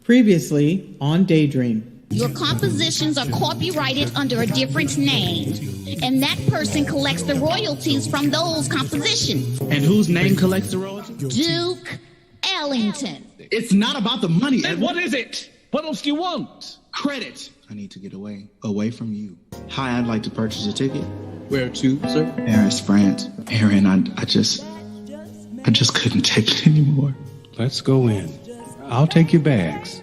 Previously on Daydream. Your compositions are copyrighted under a different name, and that person collects the royalties from those compositions. And whose name collects the royalties? Duke Ellington. It's not about the money. Then what is it? What else do you want? Credit. I need to get away from you. Hi, I'd like to purchase a ticket. Where to, sir? Paris, France. Aaron, I just couldn't take it anymore. Let's go in. I'll take your bags.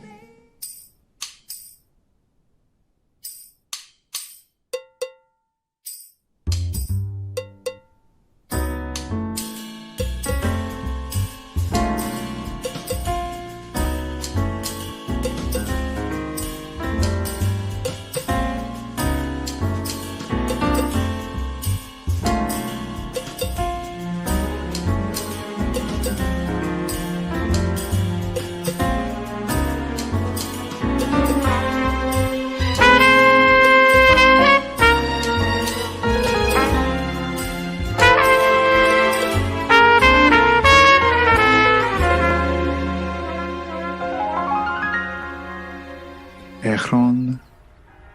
Aaron,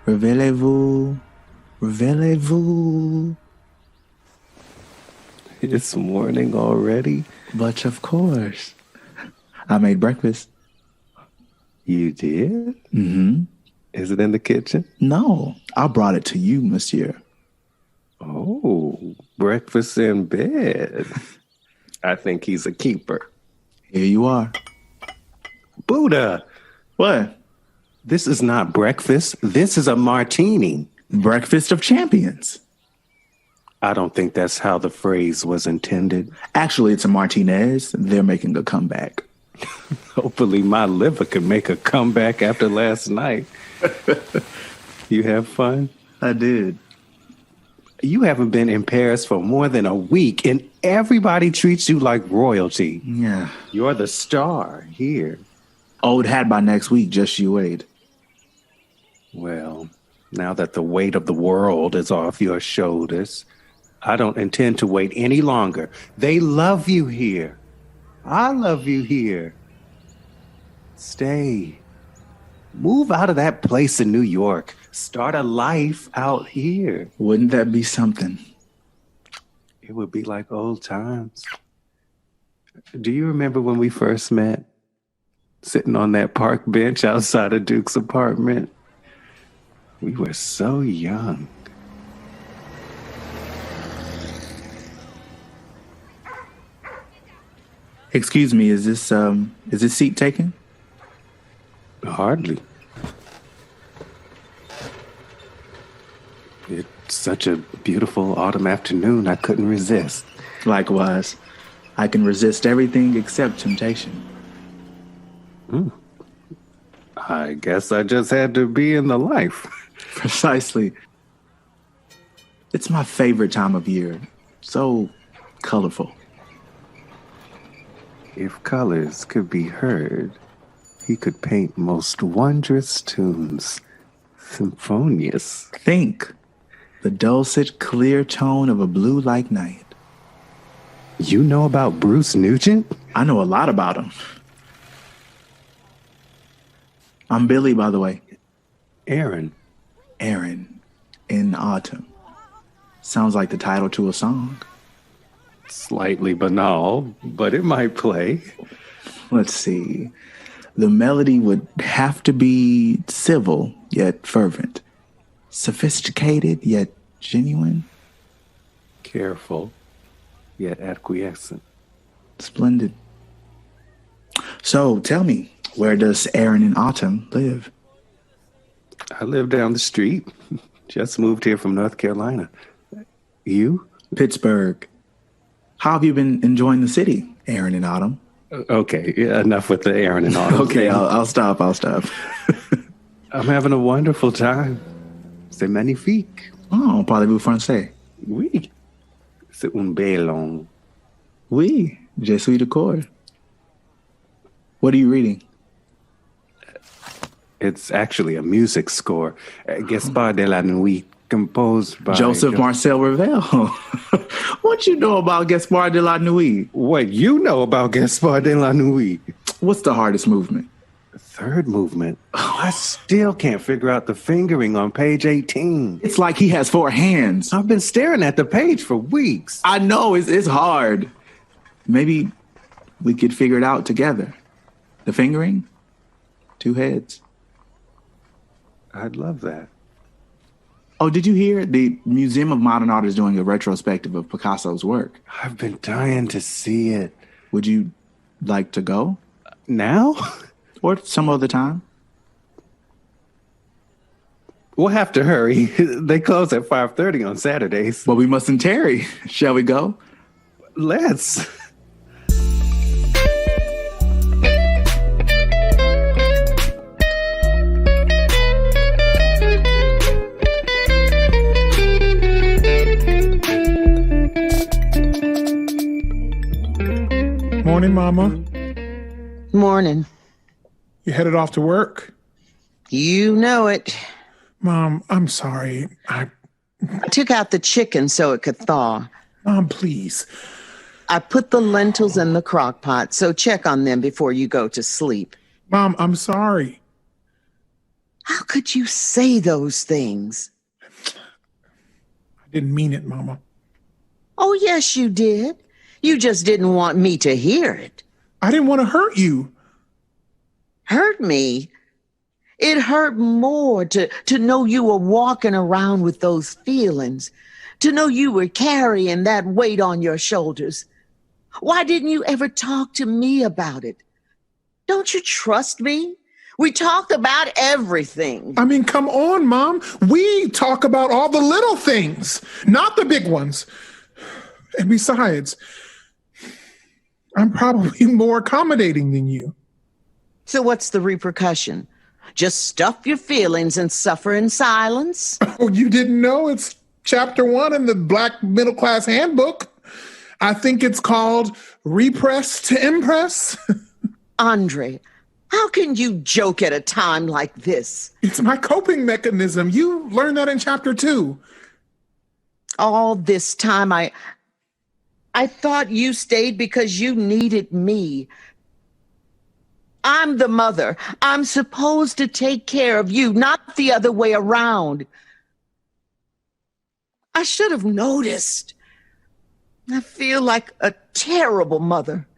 réveillez-vous, réveillez-vous. It's morning already? But of course. I made breakfast. You did? Mm-hmm. Is it in the kitchen? No, I brought it to you, monsieur. Oh, breakfast in bed. I think he's a keeper. Here you are. Buddha, What? this is not breakfast. This is a martini. Breakfast of champions. I don't think that's how the phrase was intended. Actually, it's a Martinez. They're making a comeback. Hopefully my liver can make a comeback after last night. You have fun? I did. You haven't been in Paris for more than a week, and everybody treats you like royalty. Yeah. You're the star here. Old hat by next week, just you wait. Well, now that the weight of the world is off your shoulders, I don't intend to wait any longer. They love you here. I love you here. Stay. Move out of that place in New York. Start a life out here. Wouldn't that be something? It would be like old times. Do you remember when we first met? Sitting on that park bench outside of Duke's apartment? We were so young. Excuse me, is this seat taken? Hardly. It's such a beautiful autumn afternoon, I couldn't resist. Likewise. I can resist everything except temptation. I guess I just had to be in the life. Precisely. It's my favorite time of year. So colorful. If colors could be heard, he could paint most wondrous tunes. Symphonious. Think. The dulcet, clear tone of a blue like night. You know about Bruce Nugent? I know a lot about him. I'm Billy, by the way. Aaron. Aaron, in autumn. Sounds like the title to a song. Slightly banal, but it might play. Let's see. The melody would have to be civil, yet fervent. Sophisticated, yet genuine. Careful, yet acquiescent. Splendid. So, tell me, where does Aaron in autumn live? I live down the street. Just moved here from North Carolina. You? Pittsburgh. How have you been enjoying the city, Aaron in autumn? Okay, yeah, enough with the Aaron and autumn. Okay, I'll stop. I'm having a wonderful time. C'est magnifique. Oh, parlez-vous français? Oui. C'est un bel long. Oui, je suis d'accord. What are you reading? It's actually a music score. Gaspard de la Nuit, composed by Joseph Marcel Ravel. What you know about Gaspard de la Nuit? What you know about Gaspard de la Nuit? What's the hardest movement? third movement. I still can't figure out the fingering on page 18. It's like he has 4 hands. I've been staring at the page for weeks. I know, it's hard. Maybe we could figure it out together. The fingering, 2 heads. I'd love that. Oh, did you hear? The Museum of Modern Art is doing a retrospective of Picasso's work. I've been dying to see it. Would you like to go? Now? Or some other time? We'll have to hurry. They close at 5:30 on Saturdays. But we mustn't tarry. Shall we go? Let's. Morning, Mama. Morning. You headed off to work? You know it. Mom, I'm sorry. I took out the chicken so it could thaw. Mom, please. I put the lentils in the crock pot, so check on them before you go to sleep. Mom, I'm sorry. How could you say those things? I didn't mean it, Mama. Oh, yes, you did. You just didn't want me to hear it. I didn't want to hurt you. Hurt me? It hurt more to know you were walking around with those feelings, to know you were carrying that weight on your shoulders. Why didn't you ever talk to me about it? Don't you trust me? We talk about everything. I mean, come on, Mom. We talk about all the little things, not the big ones. And besides, I'm probably more accommodating than you. So what's the repercussion? Just stuff your feelings and suffer in silence? Oh, you didn't know? It's chapter 1 in the Black Middle Class Handbook. I think it's called Repress to Impress. Andre, how can you joke at a time like this? It's my coping mechanism. You learned that in chapter 2. All this time, I thought you stayed because you needed me. I'm the mother. I'm supposed to take care of you, not the other way around. I should have noticed. I feel like a terrible mother.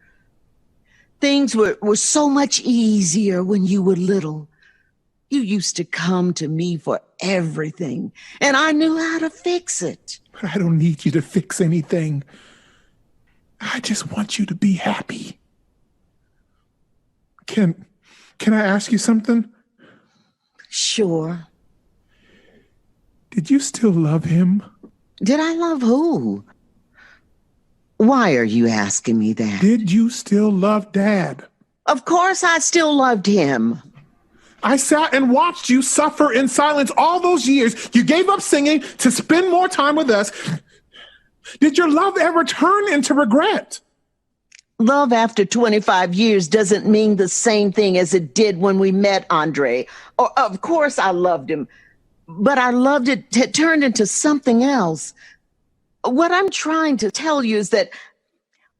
Things were so much easier when you were little. You used to come to me for everything, and I knew how to fix it. I don't need you to fix anything. I just want you to be happy. Can I ask you something? Sure. Did you still love him? Did I love who? Why are you asking me that? Did you still love Dad? Of course I still loved him. I sat and watched you suffer in silence all those years. You gave up singing to spend more time with us. Did your love ever turn into regret? Love after 25 years doesn't mean the same thing as it did when we met, Andre. Of course I loved him, but I loved it turned into something else. What I'm trying to tell you is that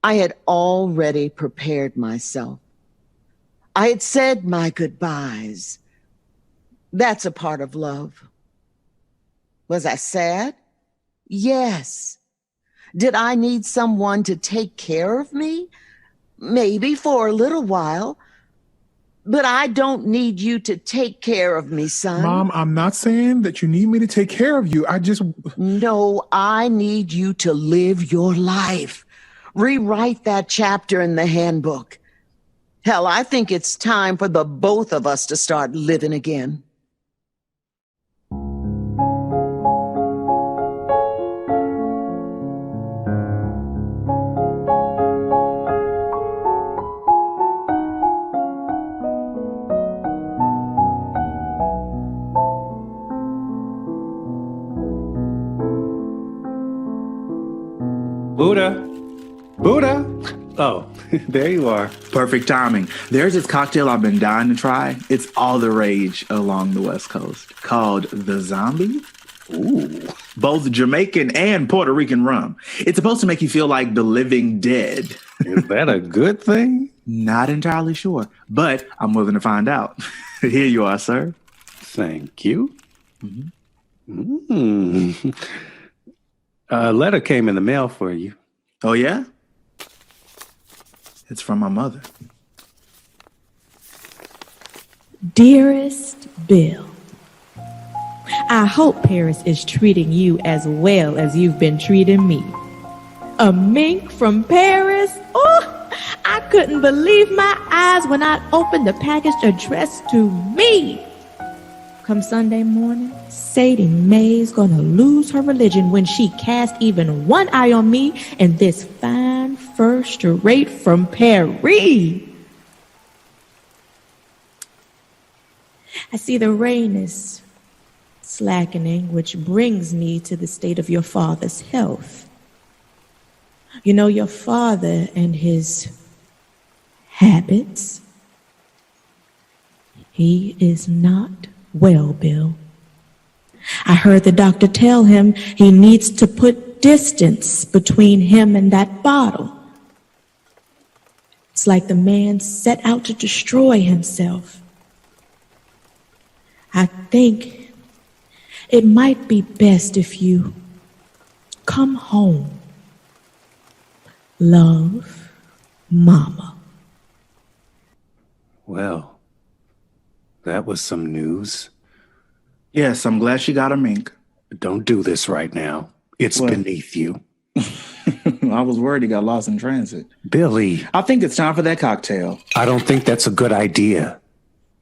I had already prepared myself. I had said my goodbyes. That's a part of love. Was I sad? Yes. Did I need someone to take care of me? Maybe for a little while. But I don't need you to take care of me, son. Mom, I'm not saying that you need me to take care of you. No, I need you to live your life. Rewrite that chapter in the handbook. Hell, I think it's time for the both of us to start living again. Buddha. Oh, there you are. Perfect timing. There's this cocktail I've been dying to try. It's all the rage along the West Coast. Called the Zombie. Ooh. Both Jamaican and Puerto Rican rum. It's supposed to make you feel like the living dead. Is that a good thing? Not entirely sure, but I'm willing to find out. Here you are, sir. Thank you. A letter came in the mail for you. Oh, yeah? It's from my mother. Dearest Bill, I hope Paris is treating you as well as you've been treating me. A mink from Paris? Oh, I couldn't believe my eyes when I opened the package addressed to me. Come Sunday morning, Sadie Mae's gonna lose her religion when she casts even one eye on me and this fine first rate from Paris. I see the rain is slackening, which brings me to the state of your father's health. You know, your father and his habits. He is not well, Bill. I heard the doctor tell him he needs to put distance between him and that bottle. It's like the man set out to destroy himself. I think it might be best if you come home. Love, Mama. Well, that was some news. Yes, I'm glad she got a mink. Don't do this right now. It's beneath you. I was worried he got lost in transit. Billy. I think it's time for that cocktail. I don't think that's a good idea.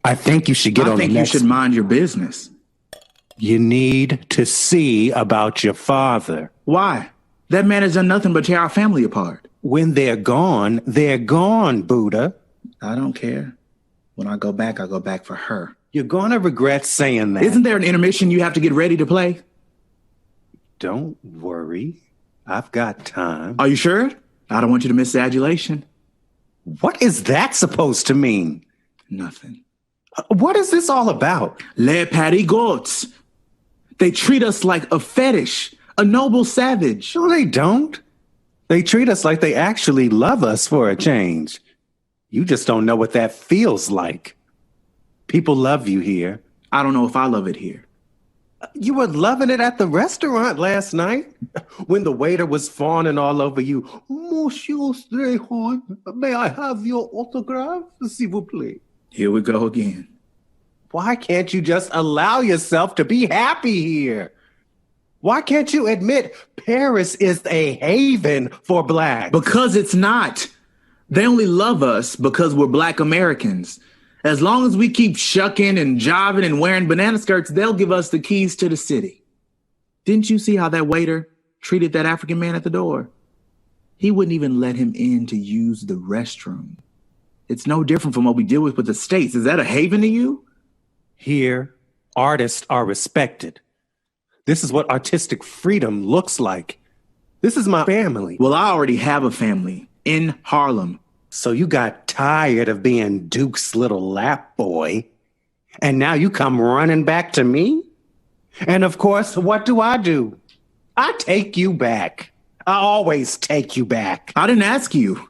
I think you should get on the next. I think you should mind your business. You need to see about your father. Why? That man has done nothing but tear our family apart. When they're gone, Buddha. I don't care. When I go back for her. You're going to regret saying that. Isn't there an intermission you have to get ready to play? Don't worry. I've got time. Are you sure? I don't want you to miss the adulation. What is that supposed to mean? Nothing. What is this all about? Les Parigots. They treat us like a fetish, a noble savage. No, they don't. They treat us like they actually love us for a change. You just don't know what that feels like. People love you here. I don't know if I love it here. You were loving it at the restaurant last night when the waiter was fawning all over you. Monsieur Strayhorn, may I have your autograph, s'il vous plaît? Here we go again. Why can't you just allow yourself to be happy here? Why can't you admit Paris is a haven for Blacks? Because it's not. They only love us because we're Black Americans. As long as we keep shucking and jiving and wearing banana skirts, they'll give us the keys to the city. Didn't you see how that waiter treated that African man at the door? He wouldn't even let him in to use the restroom. It's no different from what we deal with the States. Is that a haven to you? Here, artists are respected. This is what artistic freedom looks like. This is my family. Well, I already have a family in Harlem. So you got tired of being Duke's little lap boy, and now you come running back to me? And of course, what do? I take you back. I always take you back. I didn't ask you.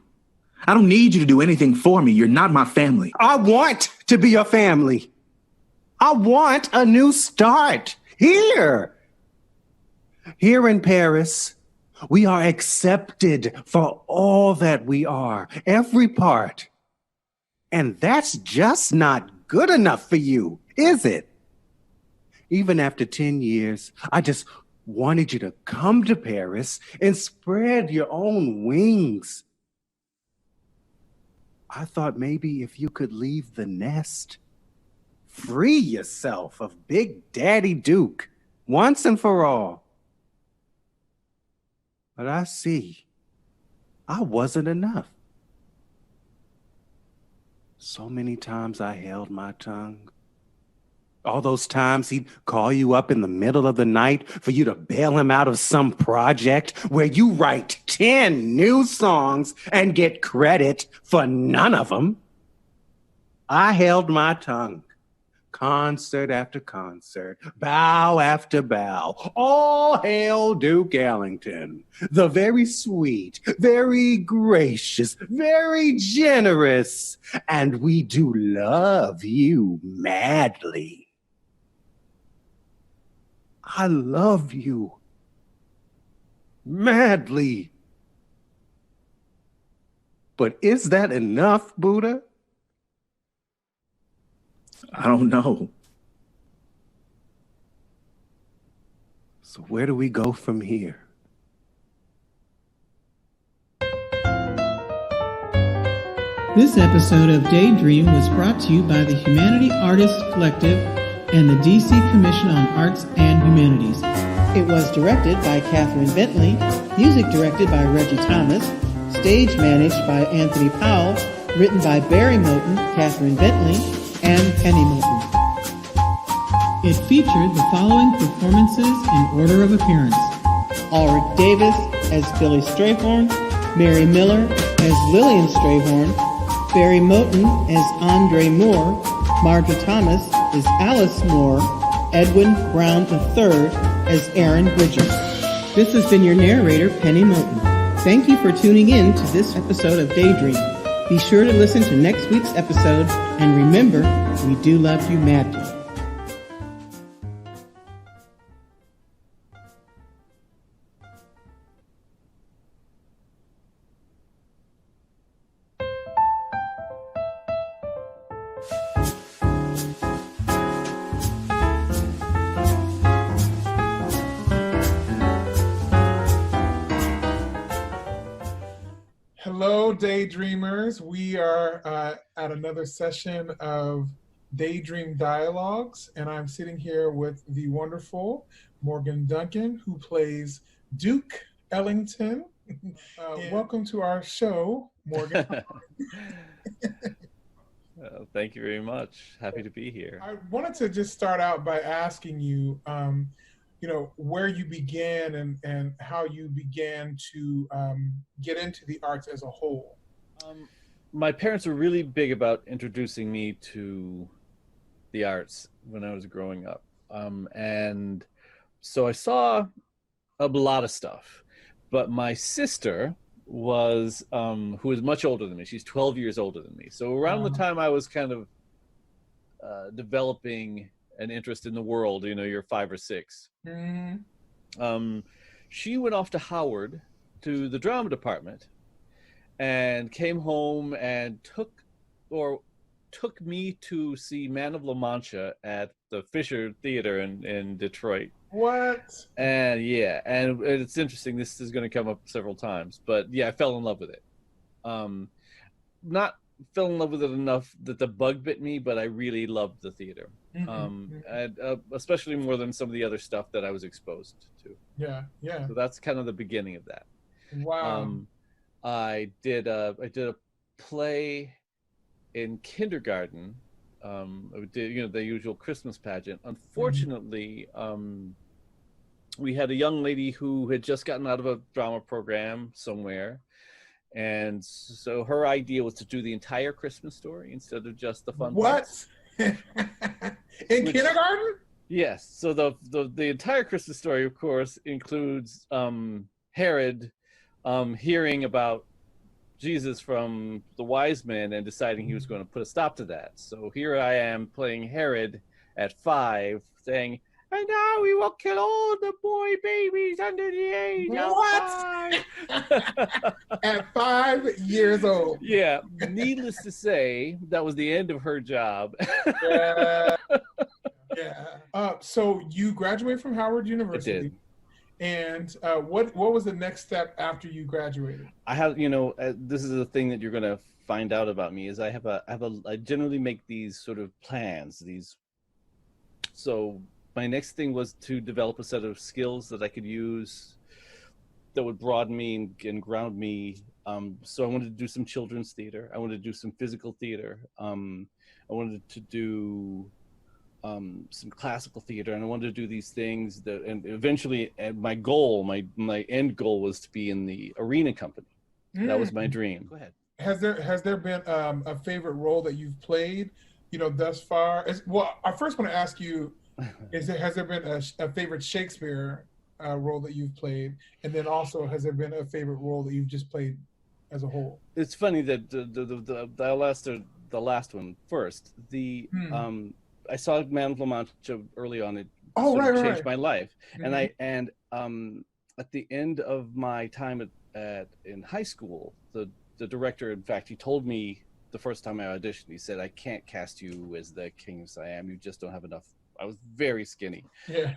I don't need you to do anything for me. You're not my family. I want to be your family. I want a new start here. Here in Paris, we are accepted for all that we are, every part. And that's just not good enough for you, is it? Even after 10 years, I just wanted you to come to Paris and spread your own wings. I thought maybe if you could leave the nest, free yourself of Big Daddy Duke once and for all. But I see, I wasn't enough. So many times I held my tongue. All those times he'd call you up in the middle of the night for you to bail him out of some project where you write 10 new songs and get credit for none of them. I held my tongue Concert after concert, bow after bow. All hail Duke Ellington, the very sweet, very gracious, very generous, and we do love you madly. I love you madly. But is that enough, Buddha? I don't know. So where do we go from here? This episode of Daydream was brought to you by the Humanity Artists Collective and the DC Commission on Arts and Humanities. It was directed by Catherine Bentley, music directed by Reggie Thomas, stage managed by Anthony Powell, written by Barry Moten, Catherine Bentley, and Penny Moten. It featured the following performances in order of appearance: Ulrich Davis as Billy Strayhorn, Mary Miller as Lillian Strayhorn, Barry Moten as Andre Moore, Marjorie Thomas as Alice Moore, Edwin Brown III as Aaron Bridger. This has been your narrator, Penny Moten. Thank you for tuning in to this episode of Daydream. Be sure to listen to next week's episode, and remember, we do love you madly. Hello, Daydreamers. We are at another session of Daydream Dialogues, and I'm sitting here with the wonderful Morgan Duncan, who plays Duke Ellington. Welcome to our show, Morgan. Thank you very much. Happy to be here. I wanted to just start out by asking you, where you began and how you began to get into the arts as a whole. My parents were really big about introducing me to the arts when I was growing up. And so I saw a lot of stuff. But my sister was, who is much older than me, she's 12 years older than me. So around the time I was kind of developing an interest in the world, you're 5 or 6. Mm-hmm. She went off to Howard to the drama department and came home and took me to see Man of La Mancha at the Fisher Theater in Detroit. What? And yeah, and it's interesting, this is going to come up several times, but yeah, I fell in love with it. Not fell in love with it enough that the bug bit me, but I really loved the theater. And especially more than some of the other stuff that I was exposed to. Yeah. So that's kind of the beginning of that. Wow. I did a play in kindergarten. I did, the usual Christmas pageant. Unfortunately, we had a young lady who had just gotten out of a drama program somewhere. And so her idea was to do the entire Christmas story instead of just the fun parts. In kindergarten? Yes. So the entire Christmas story, of course, includes Herod hearing about Jesus from the wise men and deciding he was going to put a stop to that. So here I am playing Herod at 5, saying, "And now we will kill all the boy babies under the age of 5." At 5 years old. Yeah. Needless to say, that was the end of her job. So you graduated from Howard University. I did. And what was the next step after you graduated? I have, this is the thing that you're going to find out about me is I generally make these sort of plans. So my next thing was to develop a set of skills that I could use that would broaden me and ground me. So I wanted to do some children's theater. I wanted to do some physical theater. I wanted to do some classical theater, and I wanted to do these things and eventually my end goal was to be in the arena company. That was my dream. Go ahead. Has there been a favorite role that you've played thus far? Well, I first want to ask you, has there been a favorite Shakespeare role that you've played? And then also, has there been a favorite role that you've just played as a whole? It's funny that the last one first. I saw Man of La Mancha early on. It changed my life. And at the end of my time in high school, the director, in fact, he told me the first time I auditioned, he said, "I can't cast you as the King of Siam. You just don't have enough." I was very skinny. Yeah.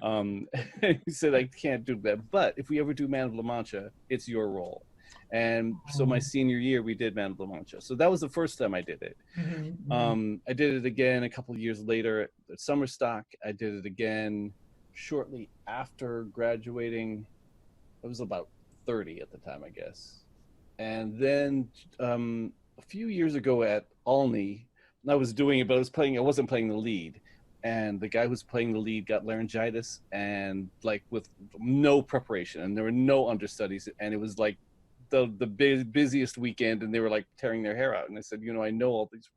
He said, "I can't do that. But if we ever do Man of La Mancha, it's your role." And so my senior year, we did Man of La Mancha. So that was the first time I did it. I did it again a couple of years later at summer stock. I did it again shortly after graduating. I was about 30 at the time, I guess. And then a few years ago at Alney, I was doing it, but I wasn't playing the lead. And the guy who was playing the lead got laryngitis, and like with no preparation, and there were no understudies, and it was like the busiest weekend, and they were like tearing their hair out. And I said, I know all these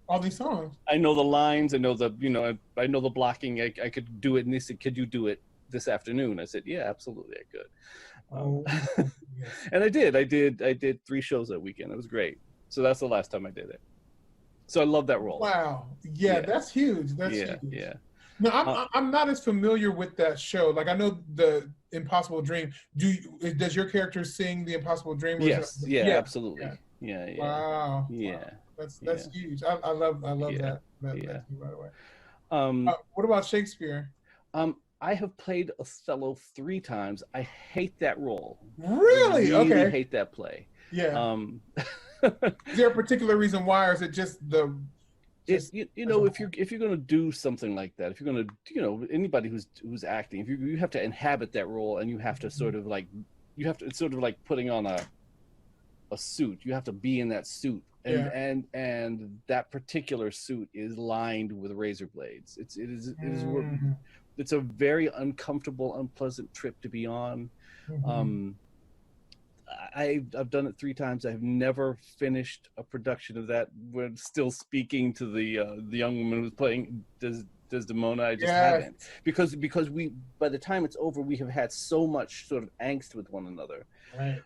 all these songs. I know the lines. I know I know the blocking. I could do it. And they said, "Could you do it this afternoon?" I said, "Yeah, absolutely, I could." And I did. I did 3 shows that weekend. It was great. So that's the last time I did it. So I love that role. Wow. Yeah, that's huge. That's huge. Yeah. No, I'm not as familiar with that show. Like, I know the Impossible Dream. Does your character sing the Impossible Dream? Yes. Yeah, absolutely. Yeah. Wow. Yeah. Wow. That's huge. I love that by the way. What about Shakespeare? I have played Othello 3 times. I hate that role. Really? I really okay. hate that play. Yeah. Is there a particular reason why, or is it just the? If you're going to do something like that, if you're going to, anybody who's acting, if you have to inhabit that role, and you have to sort of like, it's sort of like putting on a suit. You have to be in that suit, and that particular suit is lined with razor blades. It's a very uncomfortable, unpleasant trip to be on. I've done it 3 times. I have never finished a production of that. We're still speaking to the young woman who's playing Desdemona. I just haven't, because we, by the time it's over, we have had so much sort of angst with one another. Right.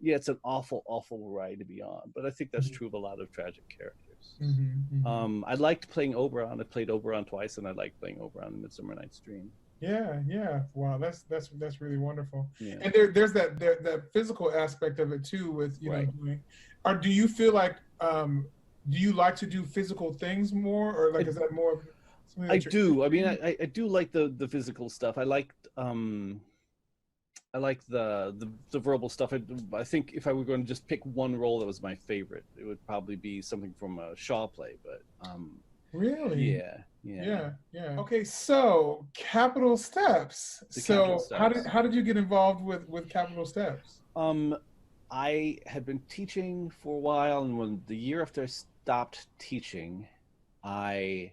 It's an awful ride to be on, but I think that's true of a lot of tragic characters. I liked playing Oberon. I played Oberon twice, and I liked playing Oberon in Midsummer Night's Dream. Yeah. Wow, that's really wonderful. Yeah. And there's that physical aspect of it too, with doing. Or do you feel like do you like to do physical things more, or like is that more? I do. I mean, I do like the physical stuff. I like the verbal stuff. I think if I were going to just pick one role that was my favorite, it would probably be something from a Shaw play. But really, yeah. Okay, so Capital Steps. How did you get involved with Capital Steps? I had been teaching for a while, and when the year after I stopped teaching, I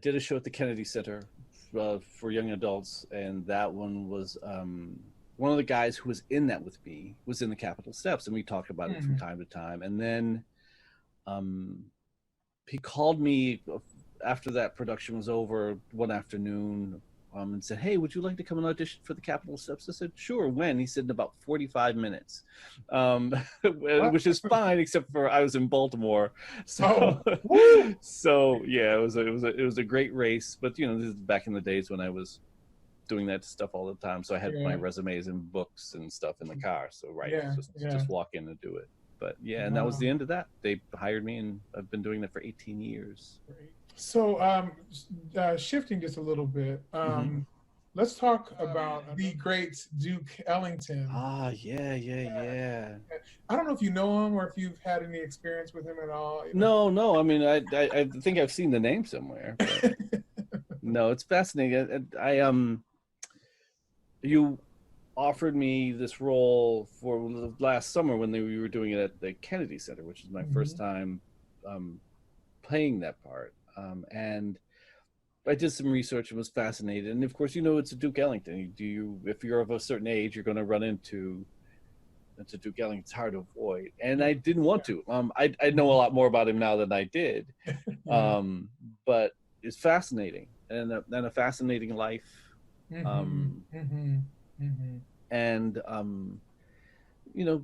did a show at the Kennedy Center for young adults, and that one was one of the guys who was in that with me was in the Capitol Steps, and we talked about it from time to time. And then he called me after that production was over one afternoon and said, "Hey, would you like to come and audition for the Capitol Steps?" I said, "Sure." When? He said, "In about 45 minutes," which is fine, except for I was in Baltimore. So, yeah, it was a great race. But this is back in the days when I was doing that stuff all the time. So I had my resumes and books and stuff in the car. So just walk in and do it. But and that was the end of that. They hired me, and I've been doing that for 18 years. Great. So shifting just a little bit, let's talk about the great Duke Ellington. Yeah. I don't know if you know him or if you've had any experience with him at all. No. I mean, I think I've seen the name somewhere. But no, it's fascinating. You offered me this role for last summer when we were doing it at the Kennedy Center, which is my first time playing that part. And I did some research and was fascinated. And of course, it's a Duke Ellington. If you're of a certain age, you're going to run into to Duke Ellington, it's hard to avoid, and I didn't want to. I know a lot more about him now than I did, but it's fascinating, and a fascinating life. And you know,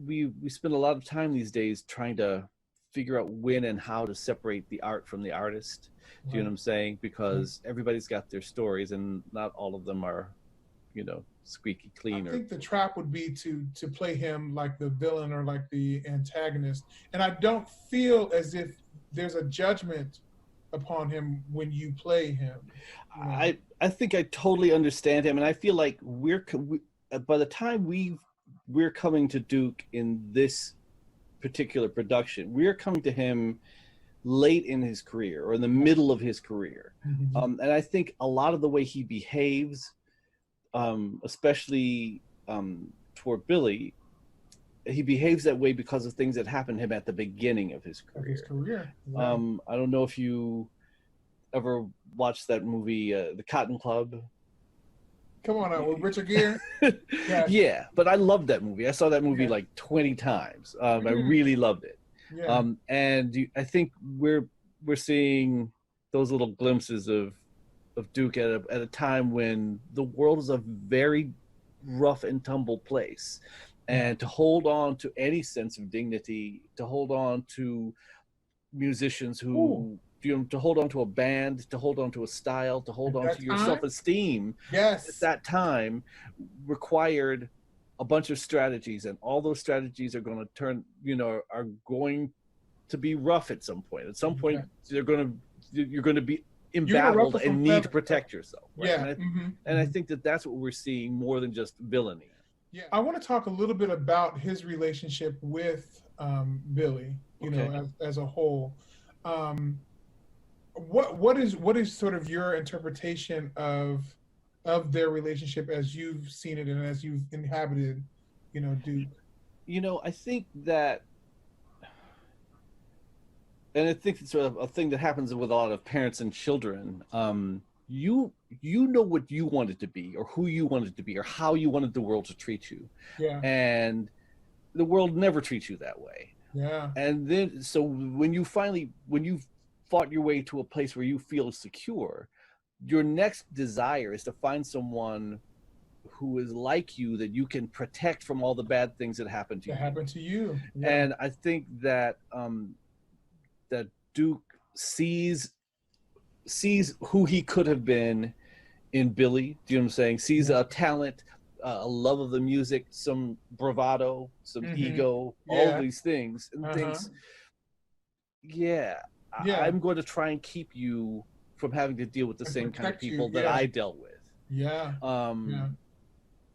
we spend a lot of time these days trying to figure out when and how to separate the art from the artist. Do you know what I'm saying? Because everybody's got their stories, and not all of them are, you know, squeaky clean. I think the trap would be to play him like the villain or like the antagonist, and I don't feel as if there's a judgment upon him when you play him. You know? I think I totally understand him, and I feel like by the time we're coming to Duke in this particular production, we're coming to him late in his career or in the middle of his career. And I think a lot of the way he behaves, especially toward Billy, he behaves that way because of things that happened to him at the beginning of his career. I don't know if you ever watched that movie, The Cotton Club. Come on out with Richard Gere. Yeah, but I loved that movie. I saw that movie like 20 times. I really loved it. And I think we're seeing those little glimpses of Duke at a time when the world is a very rough and tumble place, and to hold on to any sense of dignity, to hold on to musicians who you know, to hold on to a band, to hold on to a style, to hold on to your self-esteem at that time required a bunch of strategies, and all those strategies are going to turn, you know, are going to be rough at some point. At some point, you're going to be embattled and need to protect yourself. Right? And I think that's what we're seeing more than just villainy. I want to talk a little bit about his relationship with Billy, you know, as a whole. What is sort of your interpretation of their relationship as you've seen it and as you've inhabited, you know, Duke? You know, I think that, and I think it's sort of a thing that happens with a lot of parents and children. You know what you wanted to be, or who you wanted to be, or how you wanted the world to treat you. And the world never treats you that way. And then, so when you fought your way to a place where you feel secure, your next desire is to find someone who is like you, that you can protect from all the bad things that happen to you. And I think that that Duke sees who he could have been in Billy. Do you know what I'm saying? Sees a talent, a love of the music, some bravado, some ego, all of these things, and thinks, I'm going to try and keep you from having to deal with the same kind of people that I dealt with.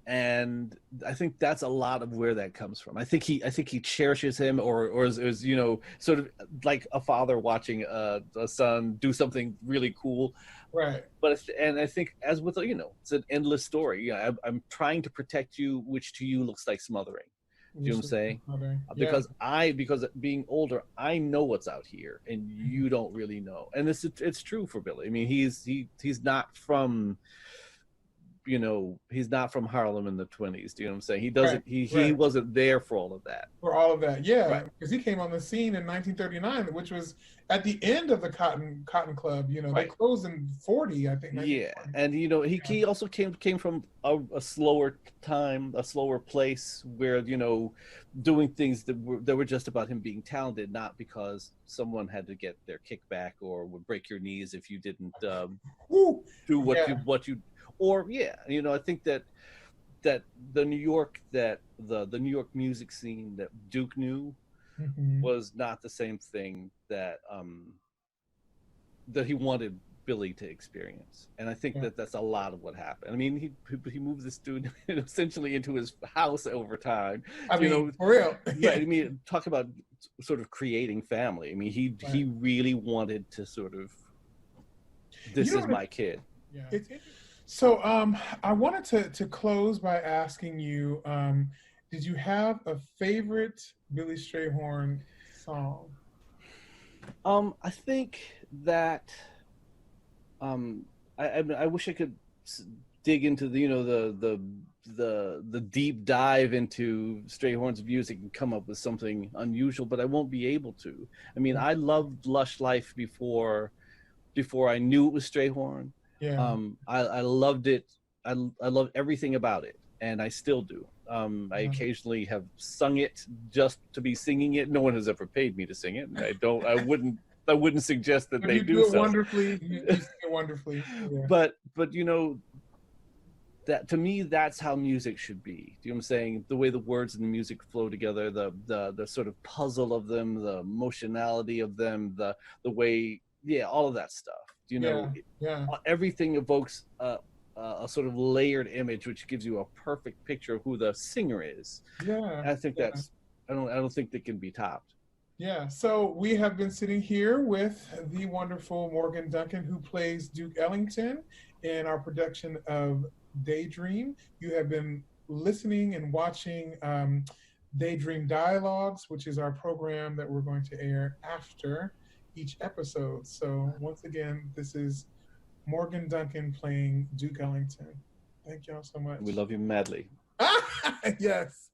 And I think that's a lot of where that comes from. I think he cherishes him, or is you know, sort of like a father watching a son do something really cool. But I think, as with, you know, it's an endless story. Yeah, I'm trying to protect you, which to you looks like smothering. Do you know what I'm saying? Because being older, I know what's out here, and you don't really know. And it's true for Billy. I mean, he's not from, you know, he's not from Harlem in the 20s. Do you know what I'm saying? He doesn't. He wasn't there for all of that. Because he came on the scene in 1939, which was at the end of the Cotton Club. You know, they closed in 40, I think. And you know, he also came from a slower time, a slower place, where, you know, doing things that were just about him being talented, not because someone had to get their kickback or would break your knees if you didn't do what you. Or you know, I think that the New York music scene that Duke knew was not the same thing that he wanted Billy to experience. And I think that's a lot of what happened. I mean, he moved this dude essentially into his house over time. I mean, for real. I mean, talk about sort of creating family. I mean, he really wanted to sort of, this is my kid. So I wanted to close by asking you, did you have a favorite Billy Strayhorn song? I think that I wish I could dig into the, you know, the deep dive into Strayhorn's music and come up with something unusual, but I won't be able to. I mean, I loved Lush Life before I knew it was Strayhorn. Yeah. I loved it. I love everything about it, and I still do. I occasionally have sung it just to be singing it. No one has ever paid me to sing it, and I wouldn't suggest that But they you do it so. wonderfully. You sing it wonderfully. Yeah. But you know, that to me, that's how music should be. Do you know what I'm saying? The way the words and the music flow together, the sort of puzzle of them, the emotionality of them, the way, all of that stuff. You know, everything evokes a sort of layered image, which gives you a perfect picture of who the singer is. Yeah. And I think that's, I don't think that can be topped. Yeah, so we have been sitting here with the wonderful Morgan Duncan, who plays Duke Ellington in our production of Daydream. You have been listening and watching Daydream Dialogues, which is our program that we're going to air after each episode. So once again, this is Morgan Duncan playing Duke Ellington. Thank y'all so much. We love you madly. Yes.